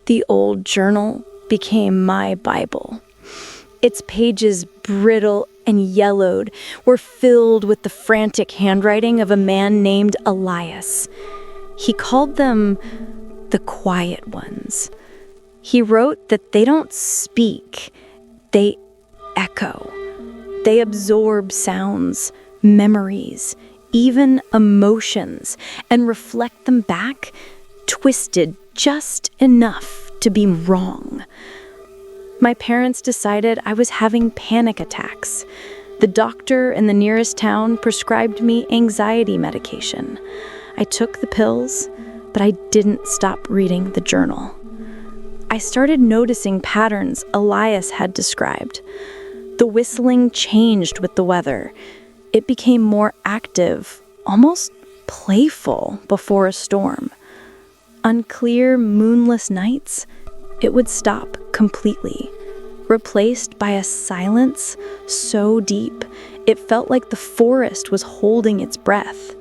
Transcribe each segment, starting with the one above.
The old journal became my Bible. Its pages, brittle and yellowed, were filled with the frantic handwriting of a man named Elias. He called them the quiet ones. He wrote that they don't speak, they echo. They absorb sounds, memories, even emotions, and reflect them back, twisted just enough to be wrong. My parents decided I was having panic attacks. The doctor in the nearest town prescribed me anxiety medication. I took the pills, but I didn't stop reading the journal. I started noticing patterns Elias had described. The whistling changed with the weather. It became more active, almost playful before a storm. On clear, moonless nights, it would stop completely, replaced by a silence so deep it felt like the forest was holding its breath,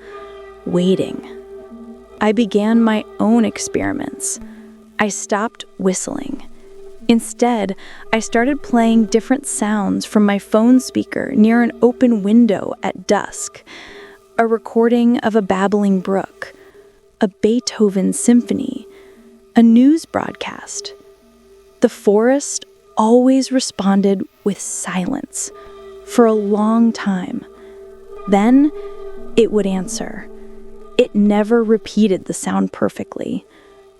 waiting. I began my own experiments. I stopped whistling. Instead, I started playing different sounds from my phone speaker near an open window at dusk. A recording of a babbling brook, a Beethoven symphony, a news broadcast. The forest always responded with silence for a long time. Then it would answer. It never repeated the sound perfectly.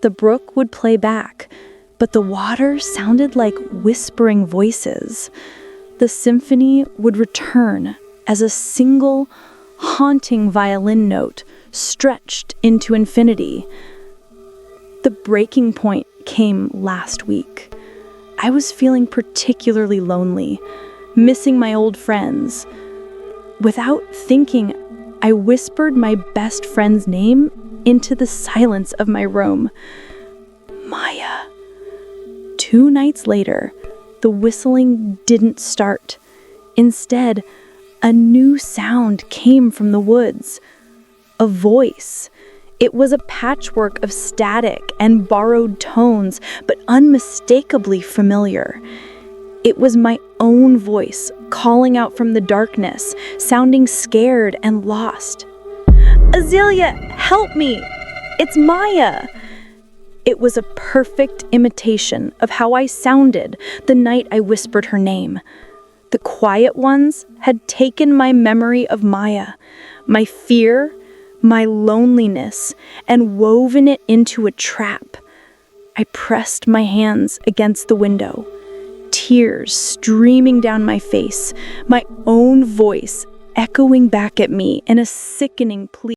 The brook would play back, but the water sounded like whispering voices. The symphony would return as a single, haunting violin note stretched into infinity. The breaking point came last week. I was feeling particularly lonely, missing my old friends. Without thinking, I whispered my best friend's name into the silence of my room. Maya. 2 nights later, the whistling didn't start. Instead, a new sound came from the woods. A voice. It was a patchwork of static and borrowed tones, but unmistakably familiar. It was my own voice calling out from the darkness, sounding scared and lost. Azealia, help me! It's Maya! It was a perfect imitation of how I sounded the night I whispered her name. The quiet ones had taken my memory of Maya, my fear, my loneliness, and woven it into a trap. I pressed my hands against the window, tears streaming down my face, my own voice echoing back at me in a sickening plea.